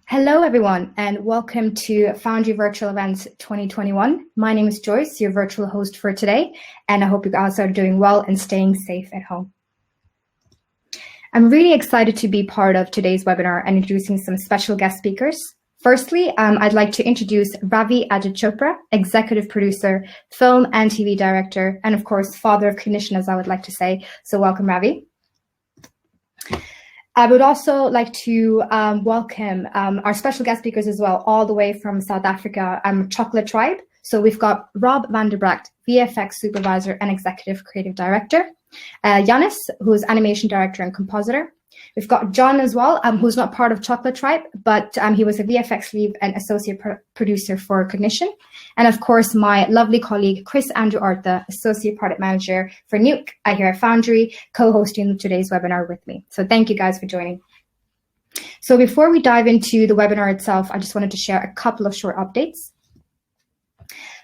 Hello, everyone, and welcome to Foundry Virtual Events 2021. My name is Joyce, your virtual host for today, and I hope you guys are doing well and staying safe at home. I'm really excited to be part of today's webinar and introducing some special guest speakers. Firstly, I'd like to introduce Ravi Ajit Chopra, executive producer, film and TV director, and of course, father of Cognition, as I would like to say. So welcome, Ravi. I would also like to welcome our special guest speakers as well, all the way from South Africa, Chocolate Tribe. So we've got Rob van der Bragt, VFX supervisor and executive creative director. Jannes, who's animation director and compositor. We've got John as well, who's not part of Chocolate Tribe, but he was a VFX lead and associate producer for Cognition. And of course, my lovely colleague, Chris Andrew Artha, associate product manager for Nuke here at Foundry, co-hosting today's webinar with me. So thank you guys for joining. So before we dive into the webinar itself, I just wanted to share a couple of short updates.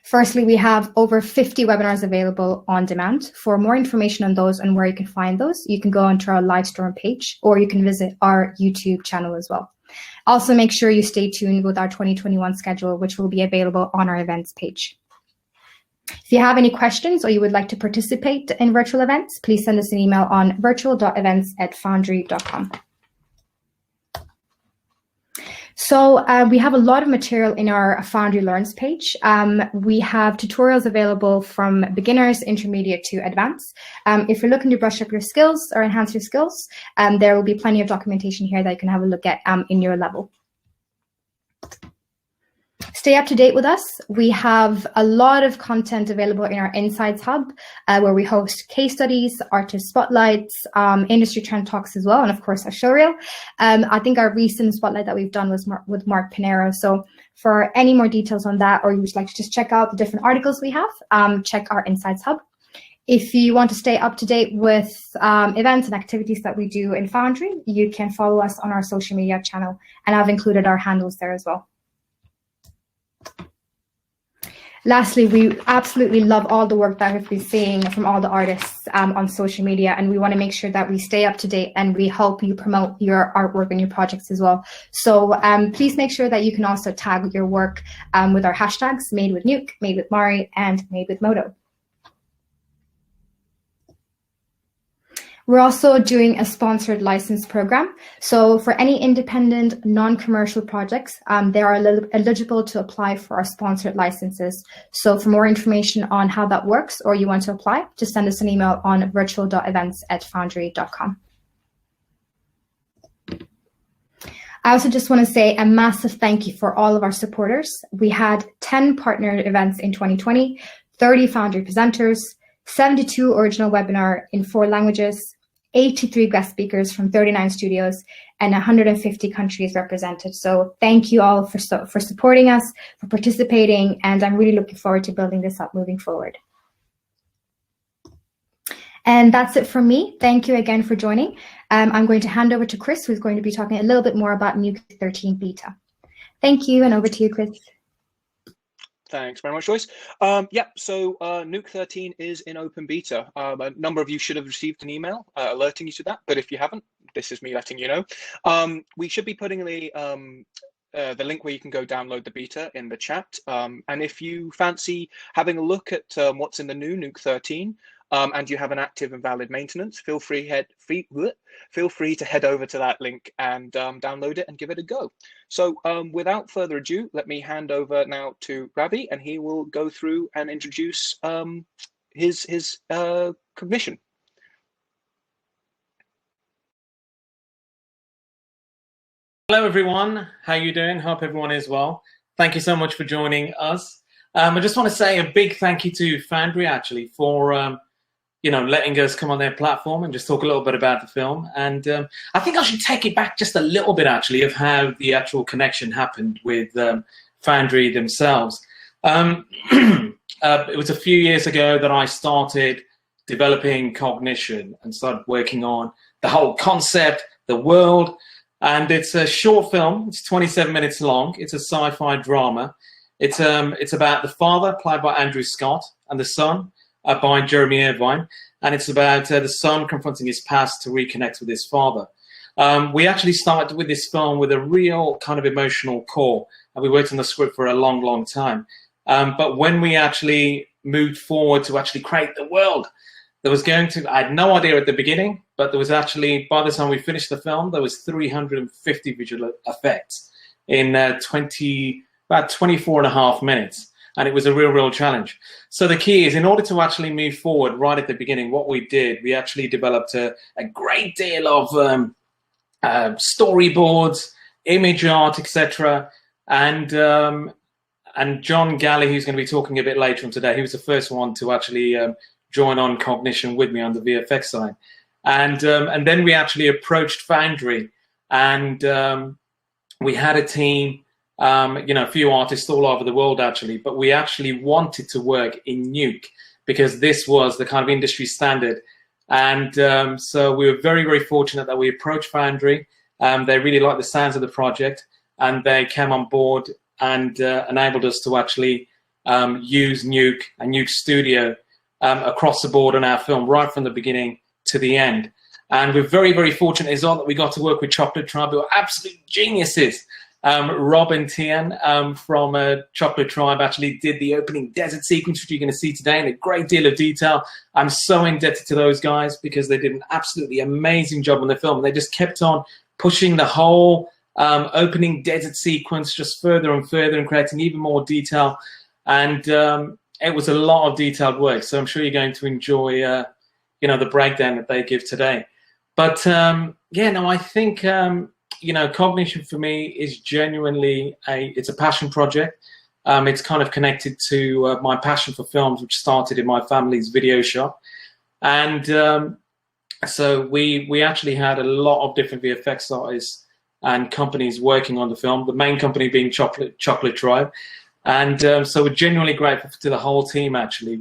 Firstly, we have over 50 webinars available on demand. For more information on those and where you can find those, you can go onto our Livestorm page, or you can visit our YouTube channel as well. Also, make sure you stay tuned with our 2021 schedule, which will be available on our events page. If you have any questions or you would like to participate in virtual events, please send us an email on virtual.events@foundry.com. So we have a lot of material in our Foundry Learns page. We have tutorials available from beginners, intermediate to advanced. If you're looking to brush up your skills or enhance your skills, there will be plenty of documentation here that you can have a look at in your level. Stay up to date with us. We have a lot of content available in our Insights Hub, where we host case studies, artist spotlights, industry trend talks as well, and of course, a showreel. I think our recent spotlight that we've done was with Mark Pinero. So for any more details on that, or you would like to just check out the different articles we have, check our Insights Hub. If you want to stay up to date with events and activities that we do in Foundry, you can follow us on our social media channel, and I've included our handles there as well. Lastly, we absolutely love all the work that we've been seeing from all the artists on social media, and we want to make sure that we stay up to date and we help you promote your artwork and your projects as well. So please make sure that you can also tag your work with our hashtags, Made with Nuke, Made with Mari, and Made with Moto. We're also doing a sponsored license program. So for any independent, non-commercial projects, they are eligible to apply for our sponsored licenses. So for more information on how that works, or you want to apply, just send us an email on virtual.events@foundry.com. I also just want to say a massive thank you for all of our supporters. We had 10 partnered events in 2020, 30 Foundry presenters, 72 original webinar in 4 languages, 83 guest speakers from 39 studios, and 150 countries represented. So thank you all for supporting us, for participating, and I'm really looking forward to building this up moving forward. And that's it from me. Thank you again for joining. I'm going to hand over to Chris, who's going to be talking a little bit more about Nuke 13 beta. Thank you, and over to you, Chris. Thanks very much, Joyce. So Nuke 13 is in open beta. A number of you should have received an email alerting you to that, but if you haven't, this is me letting you know. We should be putting the link where you can go download the beta in the chat. And if you fancy having a look at what's in the new Nuke 13, and you have an active and valid maintenance, feel free to head over to that link and download it and give it a go. So without further ado, let me hand over now to Ravi, and he will go through and introduce his Cognition. Hello, everyone. How are you doing? Hope everyone is well. Thank you so much for joining us. I just want to say a big thank you to Foundry, actually, for letting us come on their platform and just talk a little bit about the film. And I think I should take it back just a little bit, actually, of how the actual connection happened with Foundry themselves. It was a few years ago that I started developing Cognition and started working on the whole concept, the world. And it's a short film. It's 27 minutes long. It's a sci-fi drama. It's about the father, played by Andrew Scott, and the son, by Jeremy Irvine, and it's about the son confronting his past to reconnect with his father. We actually started with this film with a real kind of emotional core, and we worked on the script for a long, long time. But when we actually moved forward to actually create the world, I had no idea at the beginning, but there was actually, by the time we finished the film, there was 350 visual effects in about 24 and a half minutes. And it was a real challenge. So the key is, in order to actually move forward right at the beginning, what we did, we actually developed a great deal of storyboards, image art, etc. And John Gallie, who's going to be talking a bit later on today, he was the first one to actually join on Cognition with me on the VFX side. And then we actually approached Foundry, and we had a team, a few artists all over the world actually, but we actually wanted to work in Nuke because this was the kind of industry standard. And so we were very fortunate that we approached Foundry. They really liked the sounds of the project, and they came on board and enabled us to actually use Nuke and Nuke Studio across the board on our film, right from the beginning to the end. And we're very fortunate as well that we got to work with Chocolate Tribe, who are absolute geniuses. Rob and Tiaan from Chocolate Tribe actually did the opening desert sequence, which you're going to see today, in a great deal of detail. I'm so indebted to those guys because they did an absolutely amazing job on the film. They just kept on pushing the whole opening desert sequence just further and further and creating even more detail. And it was a lot of detailed work. So I'm sure you're going to enjoy, the breakdown that they give today. But I think, Cognition for me is genuinely it's a passion project. It's kind of connected to my passion for films, which started in my family's video shop. And so we actually had a lot of different VFX artists and companies working on the film, the main company being Chocolate Tribe. And so we're genuinely grateful to the whole team, actually.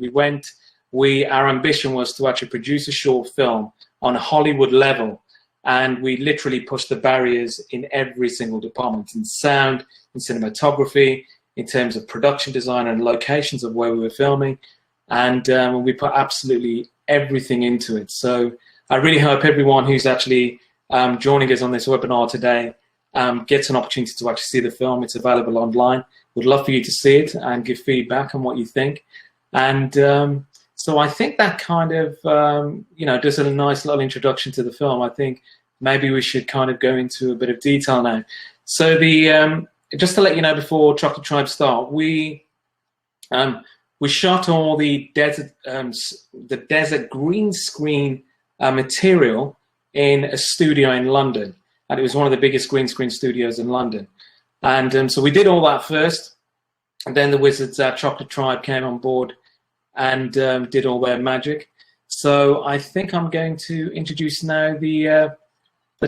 Our ambition was to actually produce a short film on a Hollywood level. And we literally pushed the barriers in every single department, in sound, in cinematography, in terms of production design and locations of where we were filming. And we put absolutely everything into it. So I really hope everyone who's actually joining us on this webinar today gets an opportunity to actually see the film. It's available online. We'd love for you to see it and give feedback on what you think. And so I think that kind of, does a nice little introduction to the film. I think maybe we should kind of go into a bit of detail now. So just to let you know before Chocolate Tribe start, we shot all the desert green screen material in a studio in London. And it was one of the biggest green screen studios in London. And so we did all that first. And then the wizards at Chocolate Tribe came on board and did all their magic. So I think I'm going to introduce now the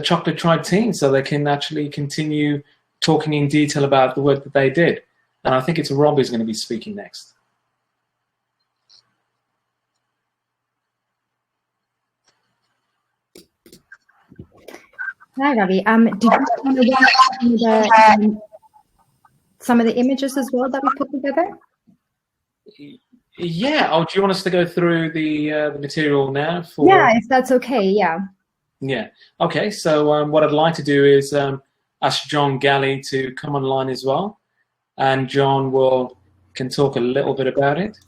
Chocolate Tribe team so they can actually continue talking in detail about the work that they did. And I think it's Rob who's going to be speaking next. Hi, Ravi. Did you want to watch some of the images as well that we put together? Yeah. Oh, do you want us to go through the material now? Yeah, if that's okay. Yeah. Yeah. Okay. So what I'd like to do is ask John Gallie to come online as well, and John can talk a little bit about it.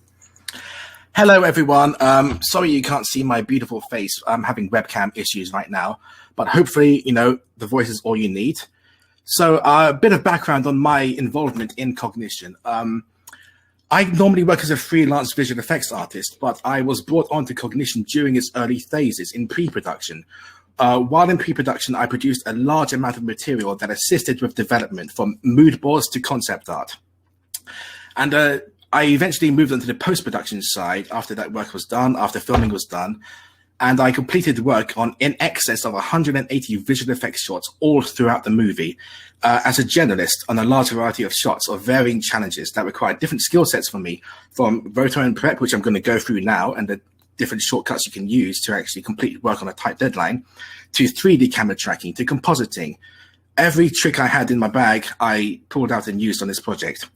Hello, everyone. Sorry you can't see my beautiful face. I'm having webcam issues right now, but hopefully, the voice is all you need. So a bit of background on my involvement in Cognition. I normally work as a freelance visual effects artist, but I was brought onto Cognition during its early phases in pre-production. While in pre-production, I produced a large amount of material that assisted with development, from mood boards to concept art. And I eventually moved on to the post-production side after that work was done, after filming was done. And I completed work on in excess of 180 visual effects shots all throughout the movie as a generalist on a large variety of shots of varying challenges that required different skill sets for me, from rotor and prep, which I'm going to go through now, and the different shortcuts you can use to actually complete work on a tight deadline, to 3D camera tracking, to compositing. Every trick I had in my bag, I pulled out and used on this project.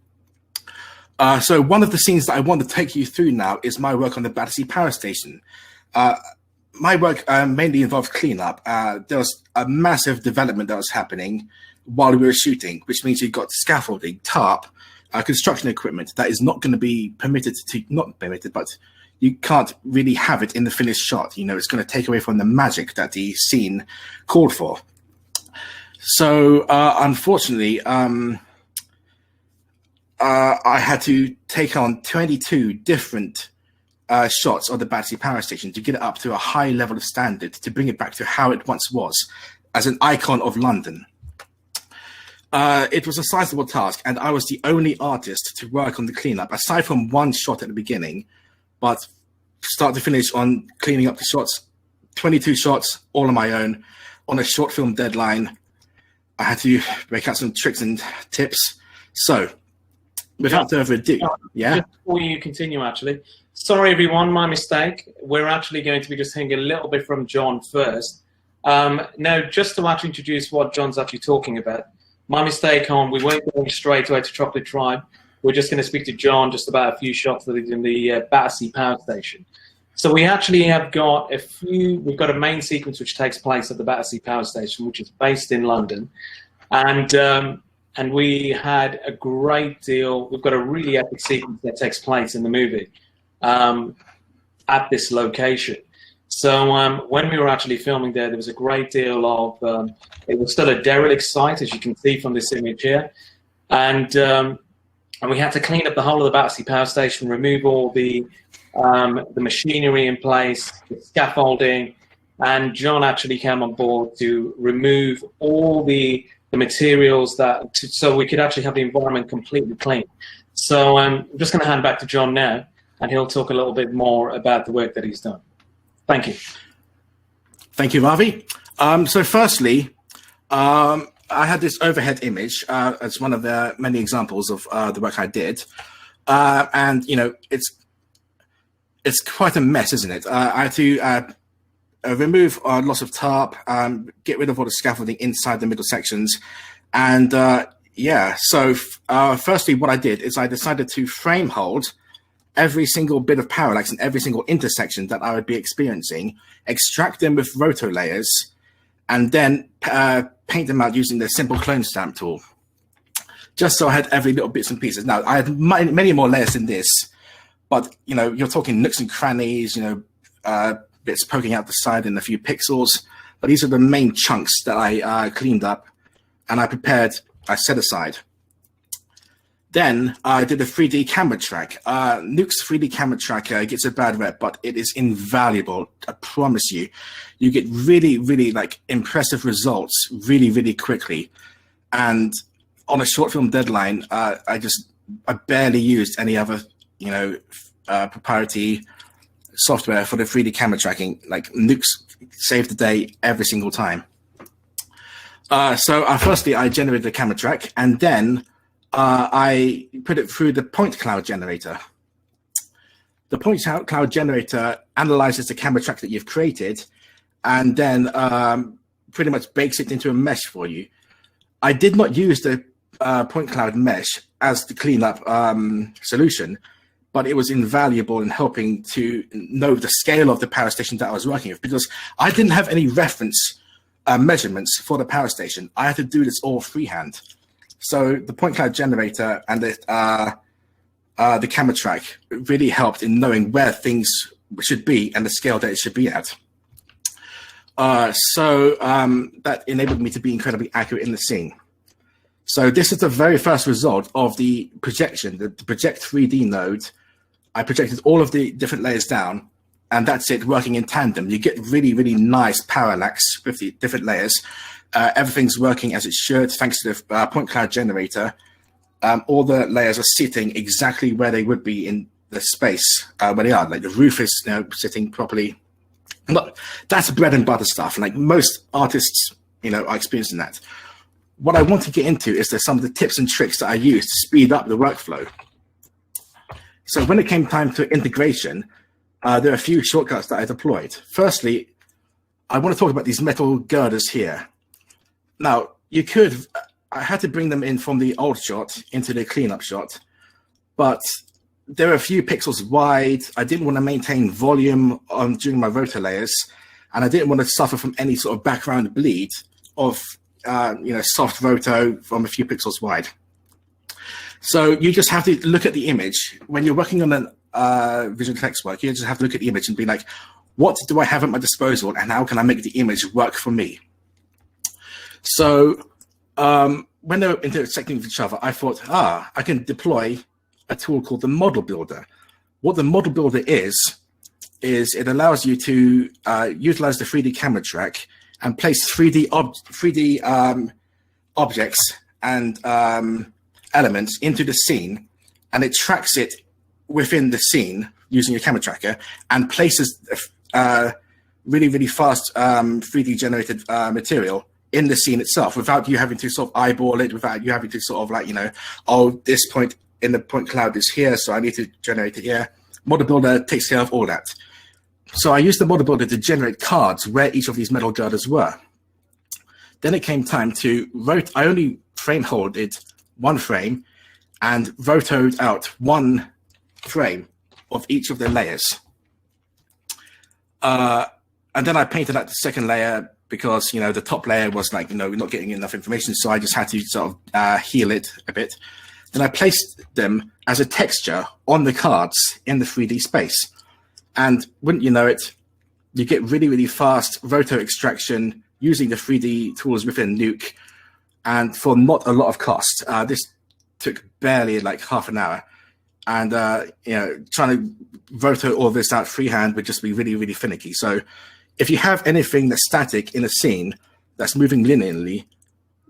So one of the scenes that I want to take you through now is my work on the Battersea Power Station. my work mainly involved cleanup. There was a massive development that was happening while we were shooting, which means you've got scaffolding, tarp, construction equipment that is not going to be not permitted, but you can't really have it in the finished shot. It's going to take away from the magic that the scene called for. So, unfortunately, I had to take on 22 different shots of the Battersea power station to get it up to a high level of standard, to bring it back to how it once was, as an icon of London. It was a sizable task, and I was the only artist to work on the cleanup, aside from one shot at the beginning. But start to finish on cleaning up the shots, 22 shots, all on my own, on a short film deadline. I had to break out some tricks and tips. So, without further ado, Just before you continue, actually, sorry everyone, my mistake. We're actually going to be just hearing a little bit from John first. Now, just to actually introduce what John's actually talking about, my mistake we weren't going straight away to Chocolate Tribe. We're just going to speak to John just about a few shots that is in the Battersea power station. So we actually have got we've got a main sequence which takes place at the Battersea power station, which is based in London. And we had a great deal, we've got a really epic sequence that takes place in the movie at this location. So when we were actually filming there was a great deal of, it was still a derelict site, as you can see from this image here. And we had to clean up the whole of the Battersea power station, remove all the machinery in place, the scaffolding, and John actually came on board to remove all the materials so we could actually have the environment completely clean. So I'm just going to hand back to John now, and he'll talk a little bit more about the work that he's done. Thank you. Thank you, Ravi. So firstly, I had this overhead image as one of the many examples of the work I did. And, it's quite a mess, isn't it? I had to remove lots of tarp, get rid of all the scaffolding inside the middle sections. And so firstly, what I did is I decided to frame hold every single bit of parallax and every single intersection that I would be experiencing, extract them with roto layers, and then paint them out using the simple clone stamp tool, just so I had every little bits and pieces. Now, I had many more layers than this, but, you're talking nooks and crannies, bits poking out the side and a few pixels. But these are the main chunks that I cleaned up and I set aside. Then I did a 3D camera track. Nuke's 3D camera tracker gets a bad rep, but it is invaluable. I promise you. You get really, really impressive results really, really quickly. And on a short film deadline, I barely used any other, proprietary software for the 3D camera tracking. Nuke's saved the day every single time. So firstly, I generated a camera track, and then I put it through the point cloud generator. The point cloud generator analyzes the camera track that you've created, and then pretty much bakes it into a mesh for you. I did not use the point cloud mesh as the cleanup solution, but it was invaluable in helping to know the scale of the power station that I was working with, because I didn't have any reference measurements for the power station. I had to do this all freehand. So the point cloud generator and the camera track really helped in knowing where things should be and the scale that it should be at. So that enabled me to be incredibly accurate in the scene. So this is the very first result of the projection, the project 3D node. I projected all of the different layers down, and that's it working in tandem. You get really, really nice parallax with the different layers. Everything's working as it should, thanks to the point cloud generator. All the layers are sitting exactly where they would be in the space where they are. The roof is sitting properly. But that's bread and butter stuff. Most artists, are experiencing that. What I want to get into is some of the tips and tricks that I use to speed up the workflow. So when it came time to integration, there are a few shortcuts that I deployed. Firstly, I want to talk about these metal girders here. Now, I had to bring them in from the old shot into the cleanup shot, but they were a few pixels wide. I didn't want to maintain volume during my rotor layers, and I didn't want to suffer from any sort of background bleed of soft roto from a few pixels wide. So you just have to look at the image. When you're working on a visual effects work, you just have to look at the image and be like, what do I have at my disposal, and how can I make the image work for me? So when they were intersecting with each other, I thought, I can deploy a tool called the Model Builder. What the Model Builder is it allows you to utilize the 3D camera track and place 3D objects and elements into the scene, and it tracks it within the scene using your camera tracker and places really, really fast 3D generated material in the scene itself without you having to sort of eyeball it, without you having to sort of like, this point in the point cloud is here, so I need to generate it here. Model Builder takes care of all that. So I used the Model Builder to generate cards where each of these metal girders were. Then it came time to rotate. I only frame holded one frame and rotoed out one frame of each of the layers. And then I painted out the second layer because, the top layer was like, we're not getting enough information. So I just had to sort of heal it a bit. Then I placed them as a texture on the cards in the 3D space. And wouldn't you know it, you get really, really fast roto extraction using the 3D tools within Nuke, and for not a lot of cost. This took barely like half an hour. And, trying to roto all this out freehand would just be really, really finicky. So if you have anything that's static in a scene that's moving linearly,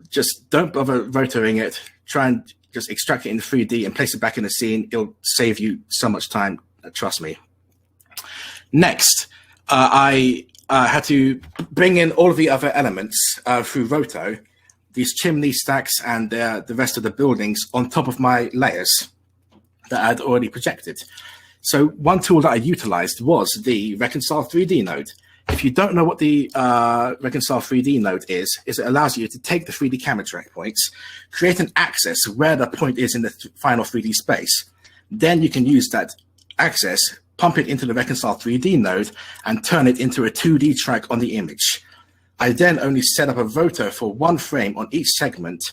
just don't bother rotoing it. Try and just extract it in 3D and place it back in the scene. It'll save you so much time, trust me. Next, I had to bring in all of the other elements through roto, these chimney stacks and the rest of the buildings on top of my layers that I'd already projected. So one tool that I utilized was the Reconcile 3D node. If you don't know what the Reconcile 3D node is it allows you to take the 3D camera track points, create an axis where the point is in the final 3D space. Then you can use that axis, pump it into the Reconcile 3D node, and turn it into a 2D track on the image. I then only set up a rotor for one frame on each segment,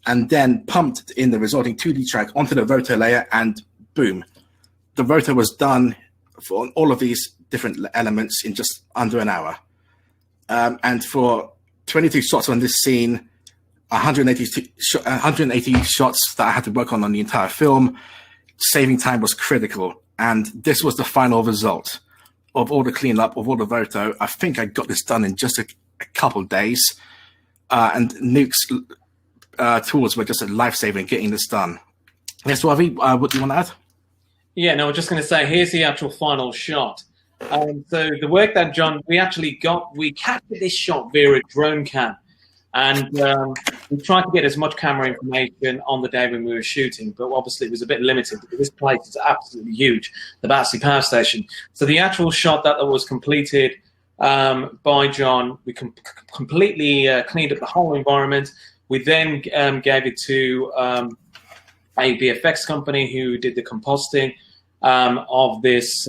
and then pumped in the resulting 2D track onto the rotor layer, and boom. The rotor was done for all of these different elements in just under an hour. And for 22 shots on this scene, 180 shots that I had to work on the entire film, saving time was critical. And this was the final result of all the cleanup, of all the roto. I think I got this done in just a couple of days. And Nuke's tools were just a lifesaver in getting this done. Yes, Ravi, what do you want to add? Yeah, no, I was just going to say, here's the actual final shot. So the work that John, we captured this shot via a drone cam. And we tried to get as much camera information on the day when we were shooting, but obviously it was a bit limited because this place is absolutely huge, the Battersea Power Station. So the actual shot that was completed by John, we completely cleaned up the whole environment. We then gave it to a VFX company who did the compositing of this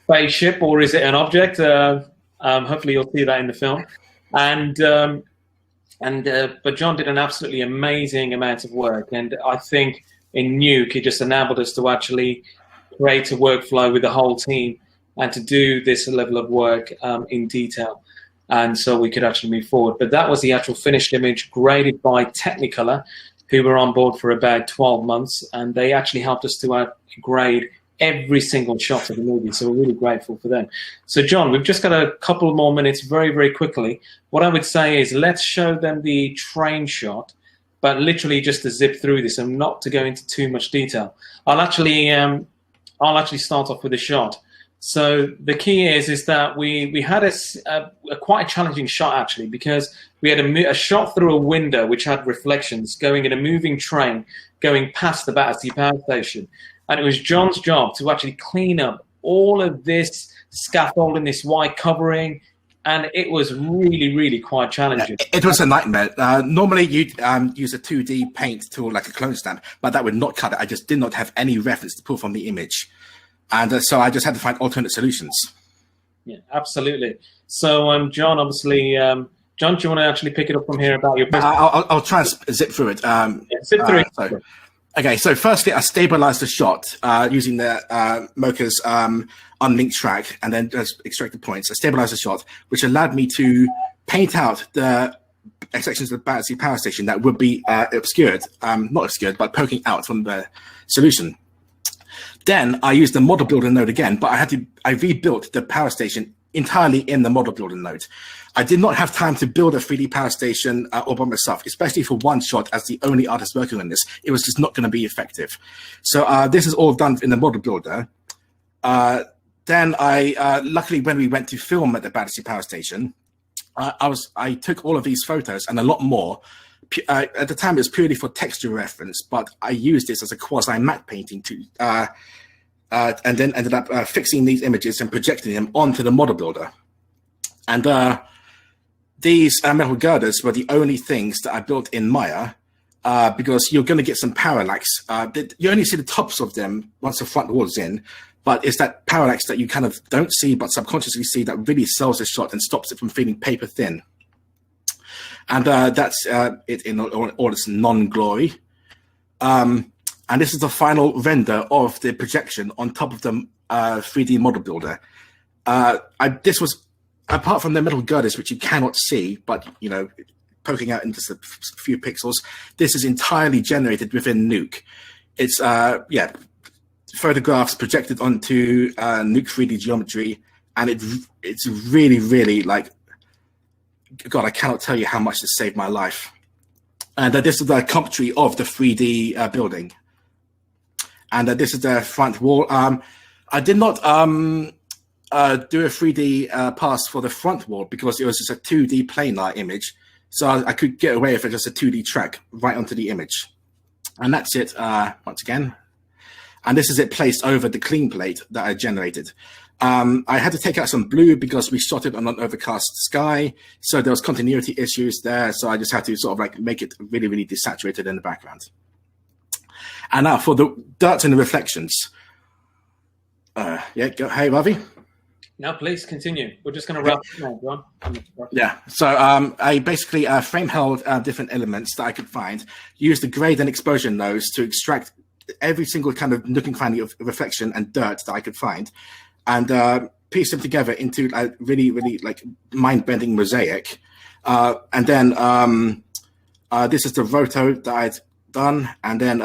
spaceship, or is it an object? Hopefully you'll see that in the film. But John did an absolutely amazing amount of work, and I think in Nuke it just enabled us to actually create a workflow with the whole team and to do this level of work in detail, and so we could actually move forward. But that was the actual finished image, graded by Technicolor, who were on board for about 12 months, and they actually helped us to grade every single shot of the movie, so we're really grateful for them. So John, we've just got a couple more minutes very, very quickly. What I would say is let's show them the train shot, but literally just to zip through this and not to go into too much detail. I'll actually start off with a shot. So the key is that we had a quite a challenging shot actually, because we had a shot through a window which had reflections going in a moving train going past the Battersea Power Station. And it was John's job to actually clean up all of this scaffolding, this white covering, and it was really, really quite challenging. It was a nightmare. Normally, you'd use a 2D paint tool like a clone stamp, but that would not cut it. I just did not have any reference to pull from the image. And so I just had to find alternate solutions. Yeah, absolutely. So, John, obviously, John, do you want to actually pick it up from here about your presentation? I'll try and zip through it. Zip through it. Okay, so firstly, I stabilized the shot using the Mocha's unlinked track and then just extracted points. I stabilized the shot, which allowed me to paint out the sections of the Battersea power station that would be obscured, not obscured, but poking out from the solution. Then I used the model builder node again, but I rebuilt the power station entirely in the model builder node. I did not have time to build a 3D power station all by myself, especially for one shot as the only artist working on this. It was just not going to be effective. So this is all done in the model builder. Then luckily when we went to film at the Battersea power station, I took all of these photos and a lot more. At the time, it was purely for texture reference, but I used this as a quasi-matte painting to, and then ended up fixing these images and projecting them onto the model builder. And these metal girders were the only things that I built in Maya, because you're going to get some parallax. You only see the tops of them once the front wall is in, but it's that parallax that you kind of don't see but subconsciously see that really sells the shot and stops it from feeling paper thin. And that's it in all its non-glory. And this is the final render of the projection on top of the 3D model builder. This was, apart from the metal girders, which you cannot see, but, you know, poking out into a few pixels, this is entirely generated within Nuke. It's, photographs projected onto Nuke 3D geometry, and it's really, really, like, God, I cannot tell you how much this saved my life. And this is the comp tree of the 3D building. And this is the front wall. I did not do a 3D pass for the front wall because it was just a 2D planar image. So I could get away with just a 2D track right onto the image. And that's it once again. And this is it placed over the clean plate that I generated. I had to take out some blue because we shot it on an overcast sky. So there was continuity issues there. So I just had to sort of like make it really, really desaturated in the background. And now for the dirt and the reflections. Hey, Ravi. Now, please continue. We're just going to wrap it now, John. Yeah, so I basically frame held different elements that I could find, used the grade and exposure nodes to extract every single kind of nook and cranny of reflection and dirt that I could find, and piece them together into a really, really like mind-bending mosaic. And then this is the roto that I'd done, and then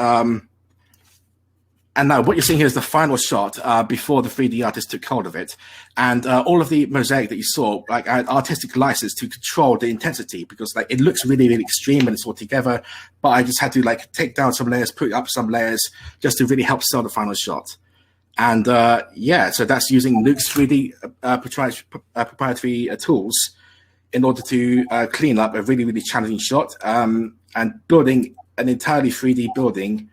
and now what you're seeing here is the final shot before the 3D artist took hold of it. And all of the mosaic that you saw, like I had artistic license to control the intensity because like it looks really, really extreme when it's all together. But I just had to like take down some layers, put up some layers just to really help sell the final shot. And so that's using Nuke's 3D proprietary tools in order to clean up a really, really challenging shot and building an entirely 3D building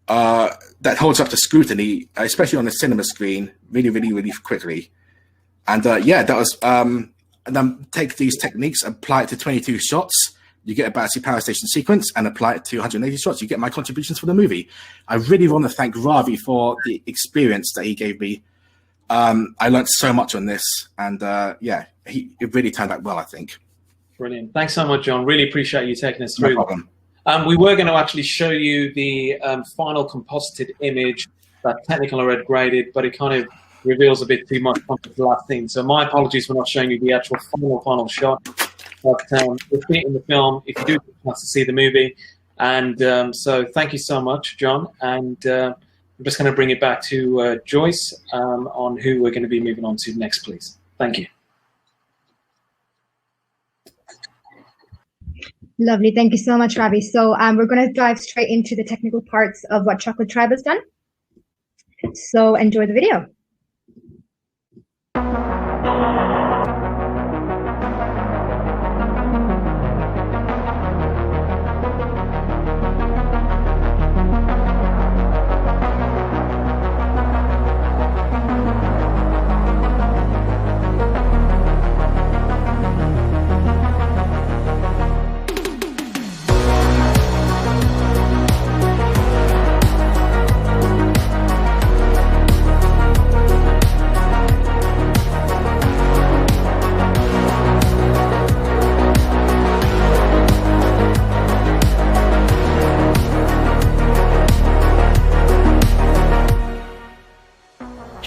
that holds up to scrutiny, especially on a cinema screen, really, really, really quickly. And that was, and then take these techniques, apply it to 22 shots, you get a Battersea power station sequence, and apply it to 180 shots, you get my contributions for the movie. I really want to thank Ravi for the experience that he gave me. I learned so much on this, and it really turned out well, I think. Brilliant. Thanks so much, John. Really appreciate you taking us through. No problem. We were going to actually show you the final composited image that technical are graded, but it kind of reveals a bit too much on the last thing. So my apologies for not showing you the actual final shot. But we'll see it in the film if you do get a chance to see the movie. And so thank you so much, John. And I'm just going to bring it back to Joyce on who we're going to be moving on to next, please. Thank you. Lovely. Thank you so much, Ravi. So we're going to dive straight into the technical parts of what Chocolate Tribe has done. So enjoy the video.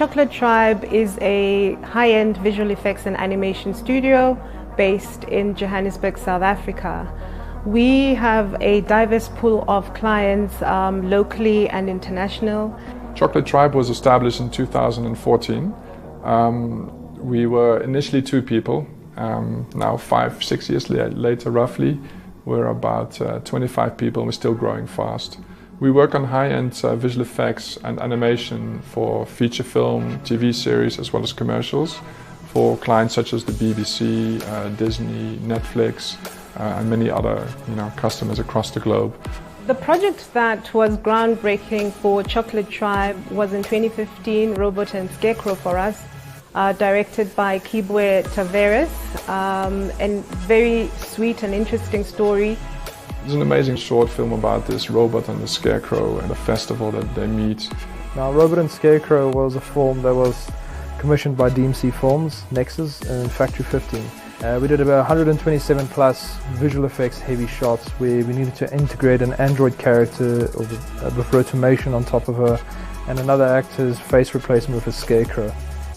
Chocolate Tribe is a high-end visual effects and animation studio based in Johannesburg, South Africa. We have a diverse pool of clients, locally and international. Chocolate Tribe was established in 2014. We were initially 2 people. Now 5-6 years later, roughly, we're about 25 people and we're still growing fast. We work on high-end visual effects and animation for feature film, TV series, as well as commercials for clients such as the BBC, Disney, Netflix, and many other customers across the globe. The project that was groundbreaking for Chocolate Tribe was in 2015, Robot and Scarecrow for us, directed by Kibwe Tavares, and very sweet and interesting story. There's an amazing short film about this robot and the scarecrow and the festival that they meet. Now, Robot and Scarecrow was a film that was commissioned by DMC Films, Nexus, and Factory 15. We did about 127 plus visual effects heavy shots where we needed to integrate an android character with rotomation on top of her and another actor's face replacement with a scarecrow.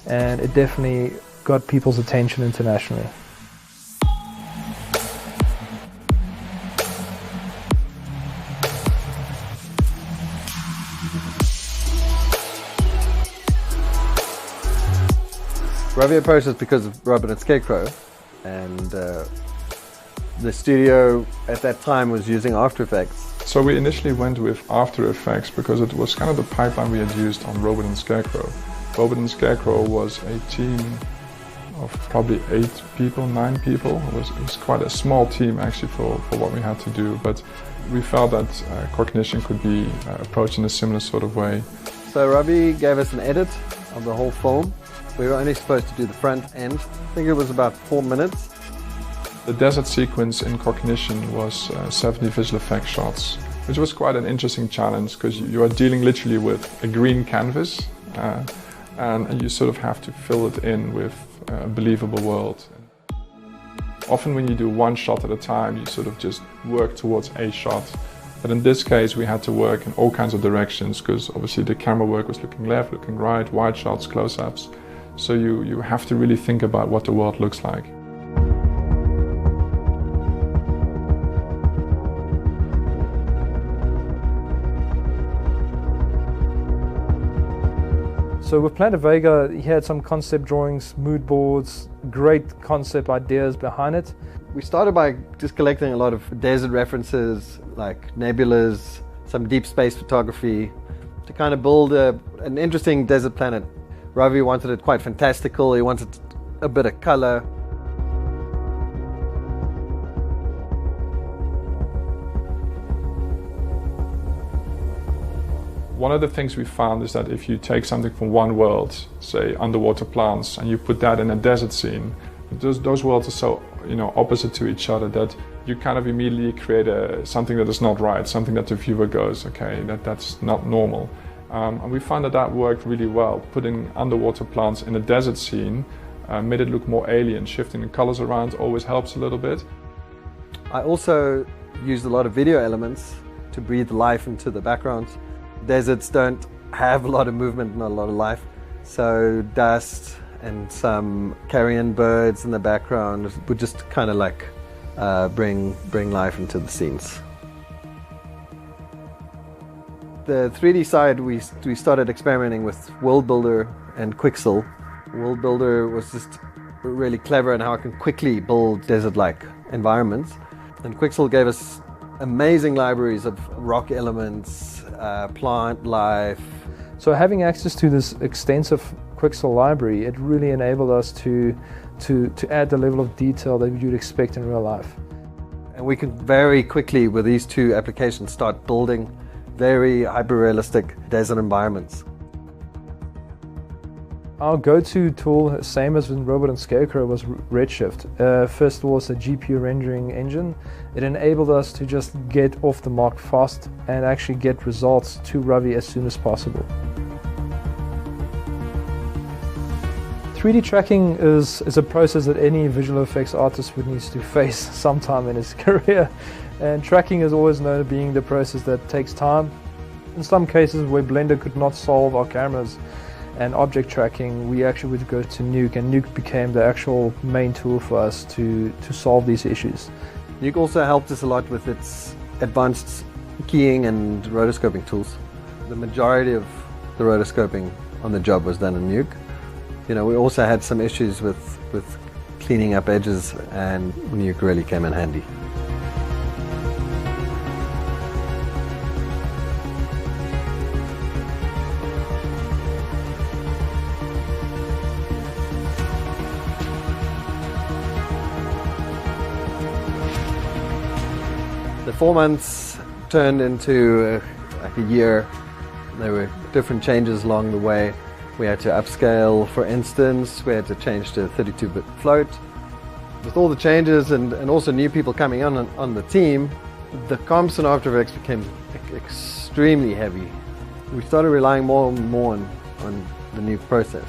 And it definitely got people's attention internationally. Ravi approached us because of Robot and Scarecrow, and the studio at that time was using After Effects. So we initially went with After Effects because it was kind of the pipeline we had used on Robot and Scarecrow. Robot and Scarecrow was a team of probably 8 people, 9 people. It was quite a small team actually for what we had to do, but we felt that Cognition could be approached in a similar sort of way. So Ravi gave us an edit of the whole film. We were only supposed to do the front end. I think it was about 4 minutes. The desert sequence in Cognition was 70 visual effects shots, which was quite an interesting challenge because you are dealing literally with a green canvas and you sort of have to fill it in with a believable world. Often when you do one shot at a time, you sort of just work towards a shot. But in this case, we had to work in all kinds of directions because obviously the camera work was looking left, looking right, wide shots, close-ups. So you have to really think about what the world looks like. So with Planet Vega, he had some concept drawings, mood boards, great concept ideas behind it. We started by just collecting a lot of desert references like nebulas, some deep space photography to kind of build an interesting desert planet. Ravi wanted it quite fantastical, he wanted a bit of color. One of the things we found is that if you take something from one world, say underwater plants, and you put that in a desert scene, those worlds are so opposite to each other that you kind of immediately create something that is not right, something that the viewer goes, okay, that's not normal. And we found that worked really well. Putting underwater plants in a desert scene made it look more alien. Shifting the colors around always helps a little bit. I also used a lot of video elements to breathe life into the backgrounds. Deserts don't have a lot of movement, not a lot of life. So dust and some carrion birds in the background would just kind of like bring life into the scenes. The 3D side, we started experimenting with World Builder and Quixel. World Builder was just really clever in how it can quickly build desert-like environments. And Quixel gave us amazing libraries of rock elements, plant life. So having access to this extensive Quixel library, it really enabled us to add the level of detail that you'd expect in real life. And we could very quickly, with these 2 applications, start building very hyper-realistic desert environments. Our go-to tool, same as in Robot and Scarecrow, was Redshift. First of all, it's a GPU rendering engine. It enabled us to just get off the mark fast and actually get results to Ravi as soon as possible. 3D tracking is a process that any visual effects artist would need to face sometime in his career. And tracking is always known as being the process that takes time. In some cases where Blender could not solve our cameras, and object tracking, we actually would go to Nuke, and Nuke became the actual main tool for us to solve these issues. Nuke also helped us a lot with its advanced keying and rotoscoping tools. The majority of the rotoscoping on the job was done in Nuke. You know, we also had some issues with cleaning up edges, and Nuke really came in handy. The 4 months turned into like a year. There were different changes along the way. We had to upscale, for instance. We had to change to 32-bit float. With all the changes and also new people coming on the team, the comps in After Effects became extremely heavy. We started relying more and more on the Nuke process.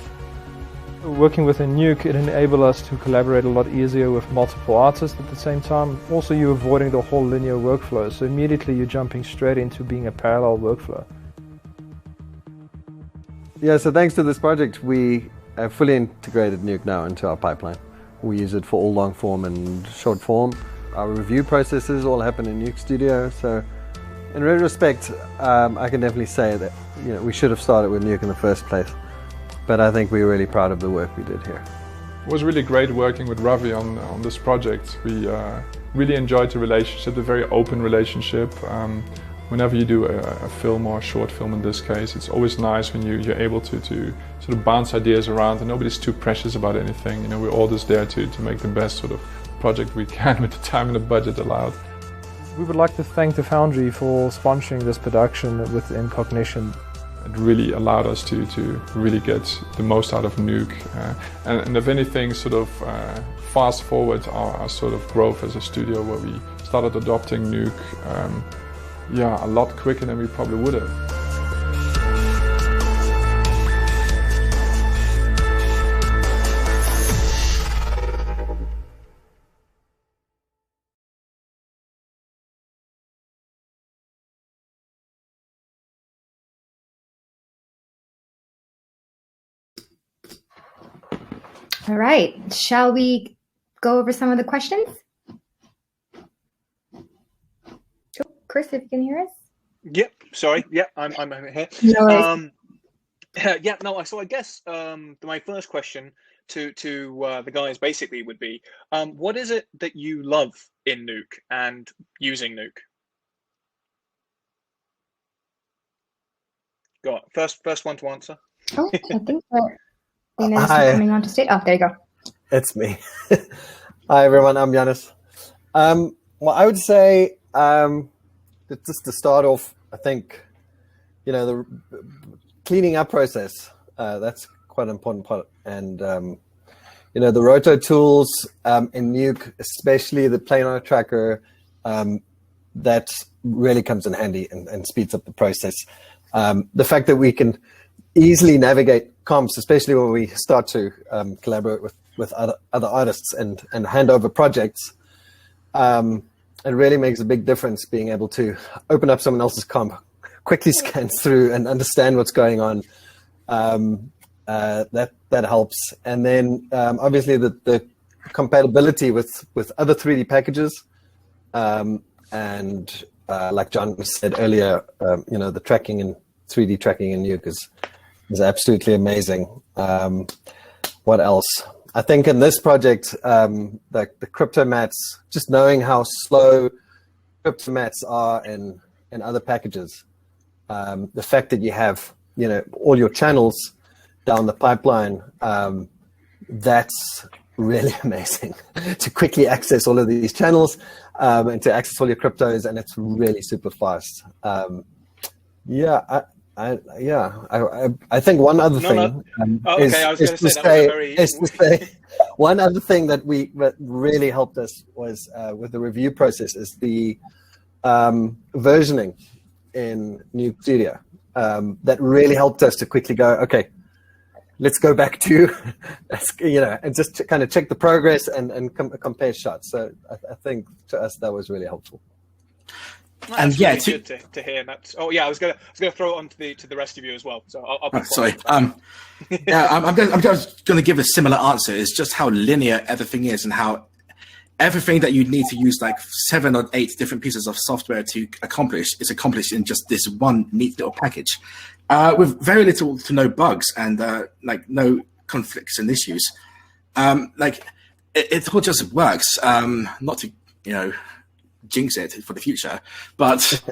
Working with a Nuke, it enabled us to collaborate a lot easier with multiple artists at the same time. Also, you're avoiding the whole linear workflow, so immediately you're jumping straight into being a parallel workflow. Yeah, so thanks to this project, we have fully integrated Nuke now into our pipeline. We use it for all long form and short form. Our review processes all happen in Nuke Studio, so in retrospect, I can definitely say that we should have started with Nuke in the first place. But I think we're really proud of the work we did here. It was really great working with Ravi on this project. We really enjoyed the relationship, a very open relationship. Whenever you do a film or a short film in this case, it's always nice when you're able to sort of bounce ideas around and nobody's too precious about anything. You know, we're all just there to make the best sort of project we can with the time and the budget allowed. We would like to thank the Foundry for sponsoring this production within Cognition. It really allowed us to really get the most out of Nuke, and if anything, sort of fast forward our sort of growth as a studio, where we started adopting Nuke, a lot quicker than we probably would have. All right, shall we go over some of the questions? Chris, if you can hear us. Yep, sorry. Yep, I'm here. No worries. So I guess my first question to the guys basically would be, what is it that you love in Nuke and using Nuke? Go on, first one to answer. Oh, I think Jannes is coming on to stage. Oh, there you go. It's me. Hi everyone, I'm Jannes. Well, I would say just to start off, I think, the cleaning up process, that's quite an important part. And, the roto tools in Nuke, especially the planar tracker, that really comes in handy and speeds up the process. The fact that we can easily navigate comps, especially when we start to collaborate with other artists and hand over projects, it really makes a big difference being able to open up someone else's comp, quickly scan through and understand what's going on. That helps. And then obviously the compatibility with other 3D packages, and like John said earlier, the tracking and 3D tracking in Nuke is absolutely amazing. What else? I think in this project, the crypto mats, just knowing how slow crypto mats are in other packages, the fact that you have all your channels down the pipeline, that's really amazing to quickly access all of these channels and to access all your cryptos, and it's really super fast. I think one other thing is to say one other thing that really helped us was with the review process is the versioning in Nuke Studio. That really helped us to quickly go, okay, let's go back to, and just kind of check the progress and compare shots. So I think to us that was really helpful. That's really good to hear. That's, oh yeah, I was gonna throw it on to the rest of you as well. So I'll be sorry. Yeah, I'm just gonna give a similar answer. It's just how linear everything is, and how everything that you need to use like 7 or 8 different pieces of software to accomplish is accomplished in just this one neat little package, with very little to no bugs and like no conflicts and issues. Like it all just works. Not to jinx it for the future, but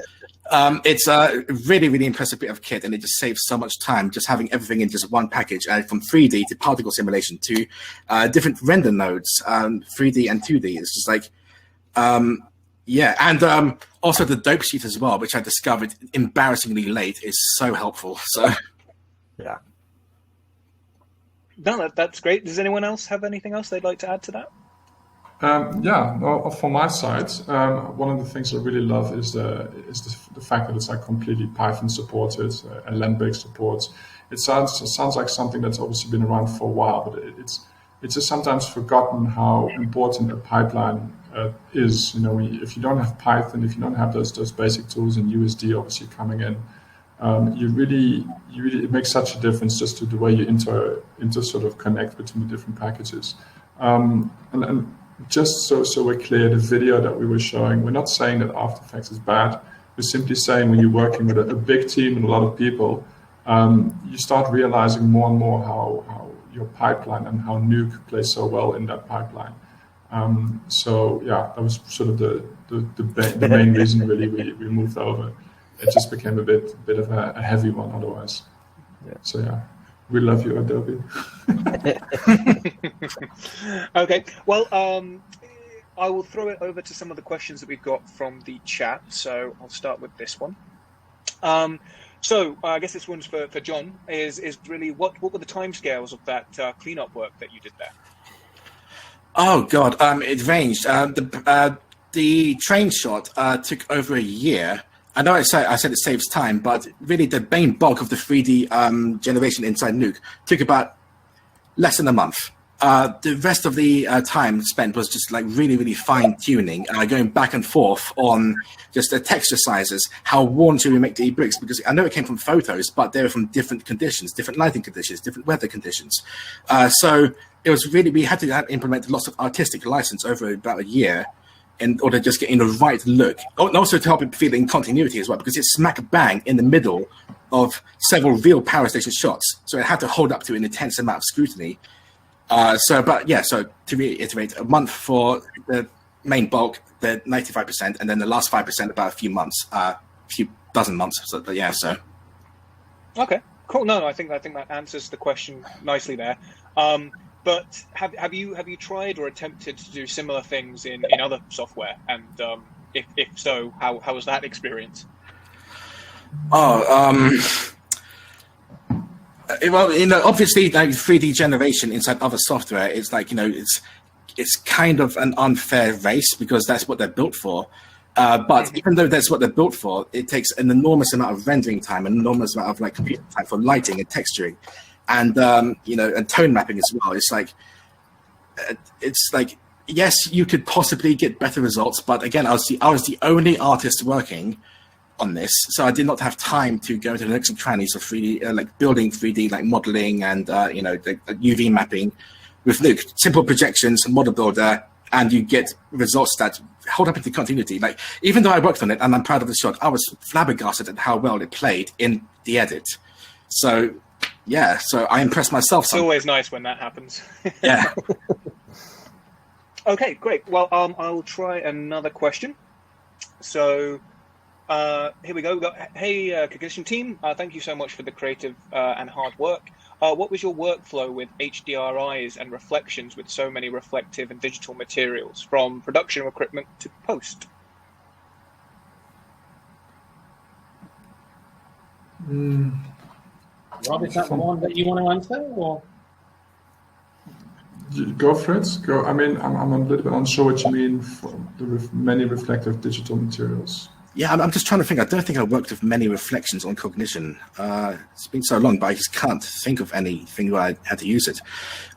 it's a really, really impressive bit of kit, and it just saves so much time just having everything in just one package, from 3D to particle simulation to different render nodes, 3D and 2D. It's just like, yeah, and also the dope sheet as well, which I discovered embarrassingly late, is so helpful. So, yeah. No, that's great. Does anyone else have anything else they'd like to add to that? Yeah, well, from my side, one of the things I really love is the fact that it's like completely Python supported and Lambda support. It sounds like something that's obviously been around for a while, but it's just sometimes forgotten how important a pipeline is. If you don't have Python, if you don't have those basic tools and USD obviously coming in, you really it makes such a difference just to the way you inter sort of connect between the different packages. And just so we're clear, the video that we were showing, we're not saying that After Effects is bad. We're simply saying when you're working with a big team and a lot of people, you start realizing more and more how your pipeline and how Nuke plays so well in that pipeline. So yeah, that was sort of the main reason really we moved over. It just became a bit of a heavy one otherwise. Yeah. So yeah. We love you, Adobe. Okay, well, I will throw it over to some of the questions that we've got from the chat. So I'll start with this one. So I guess this one's for John. Is really what were the timescales of that cleanup work that you did there? Oh God, it ranged. The train shot took over a year. I know I said it saves time, but really the main bulk of the 3D generation inside Nuke took about less than a month. The rest of the time spent was just like really, really fine tuning, going back and forth on just the texture sizes, how worn should we make the bricks, because I know it came from photos, but they were from different conditions, different lighting conditions, different weather conditions. So it was really, we had to implement lots of artistic license over about a year in order to just get in the right look, and also to help it feel in continuity as well, because it's smack bang in the middle of several real power station shots, so it had to hold up to an intense amount of scrutiny. So to reiterate, a month for the main bulk, the 95%, and then the last 5% about a few months, a few dozen months. So yeah, so. Okay, cool. No, I think that answers the question nicely there. But have you tried or attempted to do similar things in other software? And if so, how was that experience? Well, obviously, like 3D generation inside other software is like it's kind of an unfair race because that's what they're built for. But even though that's what they're built for, it takes an enormous amount of rendering time, an enormous amount of like computer time for lighting and texturing. And and tone mapping as well. It's like yes, you could possibly get better results, but again, I was the only artist working on this, so I did not have time to go into the nooks and crannies of 3D, like building 3D, like modeling and the UV mapping with Nuke. Simple projections, model builder, and you get results that hold up into continuity. Like even though I worked on it and I'm proud of the shot, I was flabbergasted at how well it played in the edit. So. Yeah, so I impressed myself. It's always nice when that happens. Yeah. Okay, great. Well, I'll try another question. So here we go. We've got, hey, Cognition team, thank you so much for the creative and hard work. What was your workflow with HDRIs and reflections with so many reflective and digital materials, from production equipment to post? Rob, is that the one that you want to answer, or? Go for it. Go. I mean, I'm a little bit unsure what you mean for the many reflective digital materials. Yeah, I'm just trying to think. I don't think I worked with many reflections on Cognition. It's been so long, but I just can't think of anything where I had to use it.